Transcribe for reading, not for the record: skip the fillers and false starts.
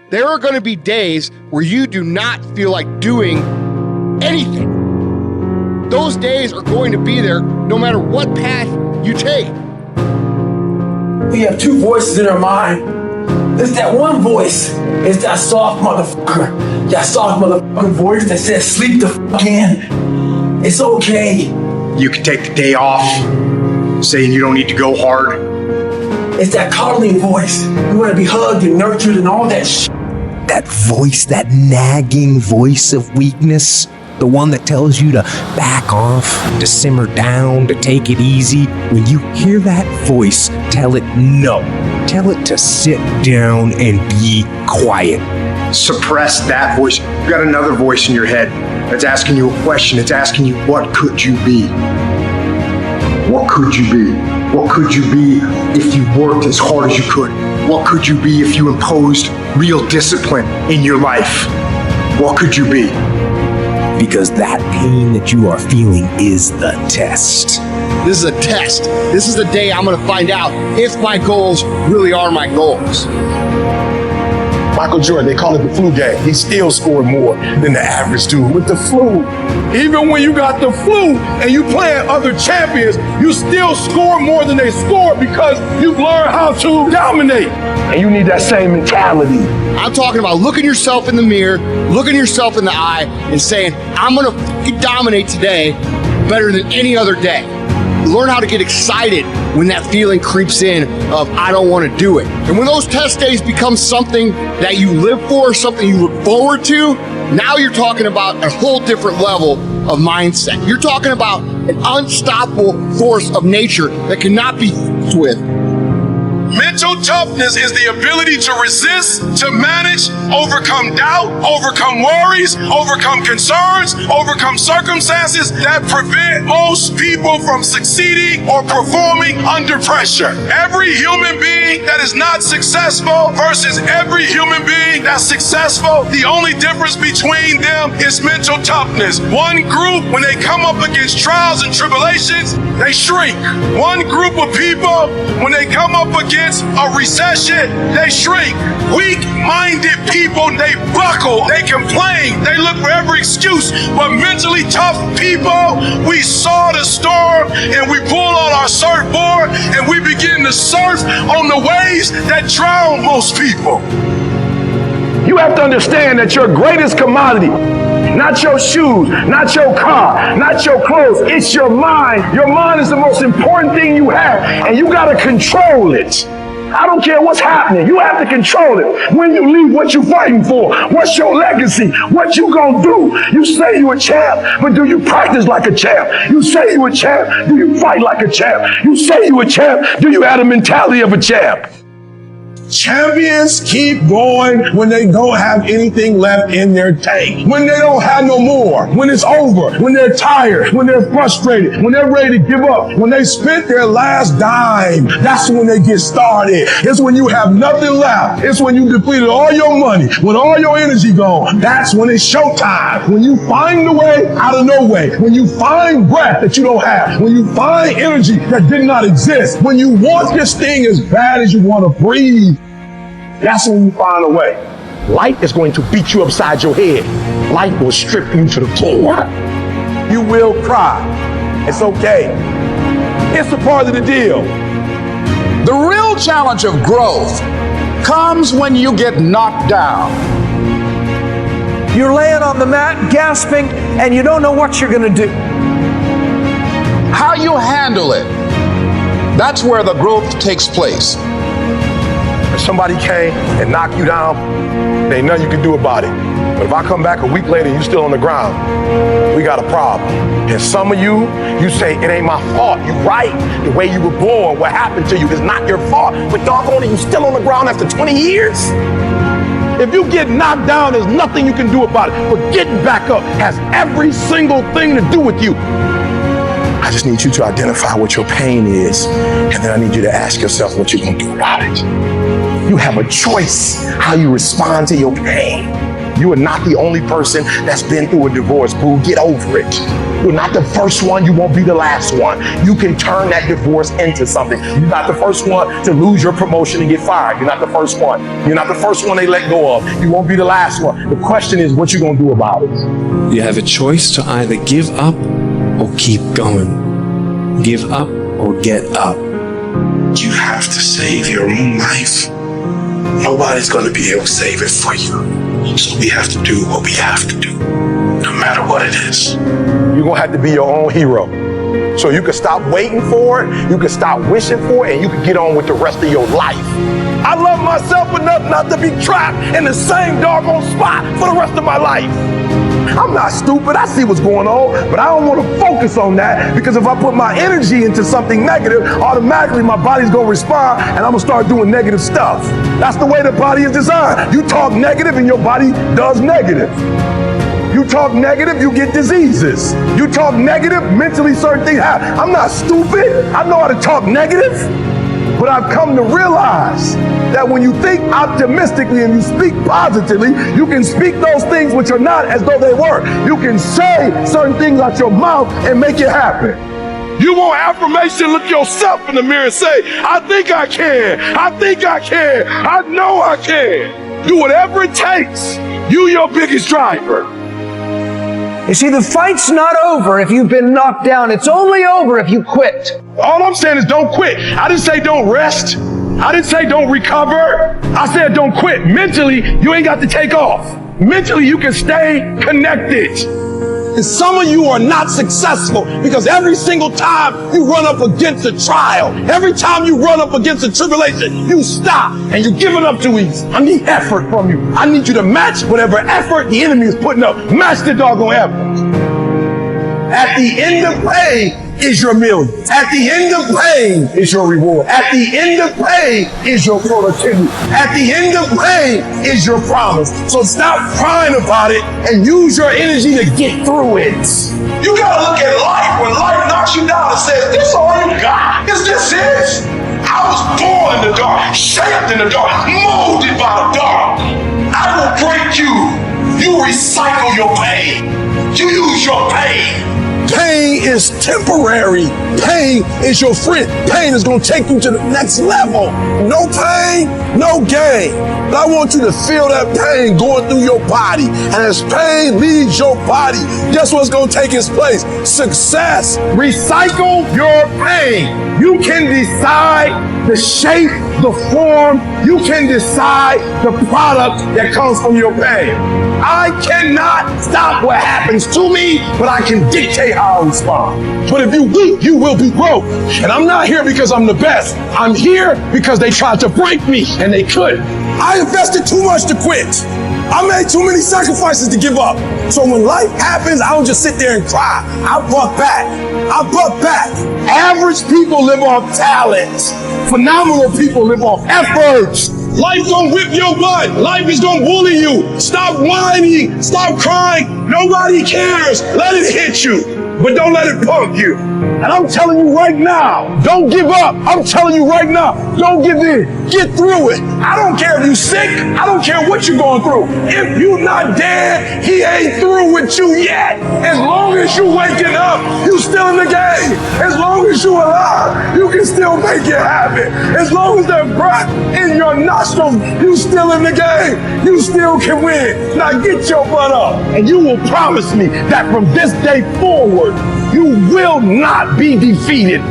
There are going to be days where you do not feel like doing anything. Those days are going to be there no matter what path you take. We have two voices in our mind. There's that one voice. It's that soft motherfucker. That soft motherfucking voice that says, sleep the fuck in. It's okay. You can take the day off, saying you don't need to go hard. It's that coddling voice. You want to be hugged and nurtured and all that shit. That voice, that nagging voice of weakness, the one that tells you to back off, to simmer down, to take it easy. When you hear that voice, tell it no. Tell it to sit down and be quiet. Suppress that voice. You've got another voice in your head that's asking you a question. It's asking you, what could you be? What could you be? What could you be if you worked as hard as you could? What could you be if you imposed real discipline in your life? What could you be? Because that pain that you are feeling is the test. This is a test. This is the day I'm going to find out if my goals really are my goals. Michael Jordan, they call it the flu game. He still scored more than the average dude with the flu. Even when you got the flu and you playing other champions, you still score more than they score because you've learned how to dominate. And you need that same mentality. I'm talking about looking yourself in the mirror, looking yourself in the eye and saying, I'm going to dominate today better than any other day. Learn how to get excited when that feeling creeps in of, I don't want to do it. And when those test days become something that you live for, something you look forward to, now you're talking about a whole different level of mindset. You're talking about an unstoppable force of nature that cannot be fucked with. Mental toughness is the ability to resist, to manage, overcome doubt, overcome worries, overcome concerns, overcome circumstances that prevent most people from succeeding or performing under pressure. Every human being that is not successful versus every human being that's successful, the only difference between them is mental toughness. One group, when they come up against trials and tribulations, they shrink. One group of people, when they come up against a recession, they shrink. Weak-minded people, they buckle, they complain, they look for every excuse. But mentally tough people, we saw the storm and we pull on our surfboard and we begin to surf on the waves that drown most people. You have to understand that your greatest commodity, not your shoes, not your car, not your clothes, it's your mind. Your mind is the most important thing you have, and you got to control it. I don't care what's happening. You have to control it. When you leave, what you fighting for? What's your legacy? What you gonna do? You say you a champ, but do you practice like a champ? You say you a champ, do you fight like a champ? You say you a champ, do you have the mentality of a champ? Champions keep going when they don't have anything left in their tank. When they don't have no more. When it's over. When they're tired. When they're frustrated. When they're ready to give up. When they spent their last dime. That's when they get started. It's when you have nothing left. It's when you depleted all your money. When all your energy gone. That's when it's showtime. When you find the way out of no way. When you find breath that you don't have. When you find energy that did not exist. When you want this thing as bad as you want to breathe. That's when you find a way. Life is going to beat you upside your head. Life will strip you to the floor. You will cry. It's okay. It's a part of the deal. The real challenge of growth comes when you get knocked down. You're laying on the mat, gasping, and you don't know what you're going to do. How you handle it, that's where the growth takes place. If somebody came and knocked you down, there ain't nothing you can do about it. But if I come back a week later and you're still on the ground, we got a problem. And some of you say, it ain't my fault. You're right. The way you were born, what happened to you is not your fault. But doggone it, you still on the ground after 20 years? If you get knocked down, there's nothing you can do about it. But getting back up has every single thing to do with you. I just need you to identify what your pain is, and then I need you to ask yourself what you're going to do about it. You have a choice how you respond to your pain. You are not the only person that's been through a divorce, boo. Get over it. You're not the first one. You won't be the last one. You can turn that divorce into something. You're not the first one to lose your promotion and get fired. You're not the first one. You're not the first one they let go of. You won't be the last one. The question is what you gonna do about it. You have a choice to either give up or keep going. Give up or get up. You have to save your own life. Nobody's going to be able to save it for you. So we have to do what we have to do, no matter what it is. You're gonna have to be your own hero. So you can stop waiting for it, you can stop wishing for it, and you can get on with the rest of your life. I love myself enough not to be trapped in the same doggone spot for the rest of my life. I'm not stupid, I see what's going on, but I don't want to focus on that, because if I put my energy into something negative, automatically my body's going to respond and I'm going to start doing negative stuff. That's the way the body is designed. You talk negative and your body does negative. You talk negative, you get diseases. You talk negative, mentally certain things happen. I'm not stupid, I know how to talk negative. But I've come to realize that when you think optimistically and you speak positively, you can speak those things which are not as though they were. You can say certain things out your mouth and make it happen. You want affirmation, look yourself in the mirror and say, I think I can, I think I can, I know I can. Do whatever it takes. You your biggest driver. You see, the fight's not over if you've been knocked down. It's only over if you quit. All I'm saying is don't quit. I didn't say don't rest. I didn't say don't recover. I said don't quit. Mentally, you ain't got to take off. Mentally, you can stay connected. And some of you are not successful because every single time you run up against a trial, every time you run up against a tribulation, you stop and you're giving up too easy. I need effort from you. I need you to match whatever effort the enemy is putting up. Match the doggone effort. At the end of pain is your million. At the end of pain is your reward. At the end of pain is your productivity. At the end of pain is your promise. So stop crying about it and use your energy to get through it. You gotta look at life when life knocks you down and says, this all you got? Is this it? I was born in the dark, shaped in the dark, molded by the dark. I will break you. You recycle your pain. You use your pain. Pain is temporary. Pain is your friend. Pain is going to take you to the next level. No pain, no gain. But I want you to feel that pain going through your body. And as pain leaves your body, guess what's going to take its place? Success. Recycle your pain. You can decide the shape, the form. You can decide the product that comes from your pain. I cannot stop what happens to me, but I can dictate how I respond. But if you weak, you will be broke. And I'm not here because I'm the best. I'm here because they tried to break me and they couldn't. I invested too much to quit. I made too many sacrifices to give up. So when life happens, I don't just sit there and cry. I buck back. I buck back. Average people live off talents. Phenomenal people live off efforts. Life gonna whip your butt. Life is gonna bully you. Stop whining. Stop crying. Nobody cares. Let it hit you, but don't let it punk you. And I'm telling you right now, don't give up. I'm telling you right now, don't give in. Get through it. I don't care if you're sick. I don't care what you're going through. If you're not dead, he ain't through with you yet. As long as you waking up, you still in the game. As long as you alive, you can still make it happen. As long as there's breath in your nostrils, you still in the game. You still can win. Now get your butt up, and you will promise me that from this day forward, you will not be defeated.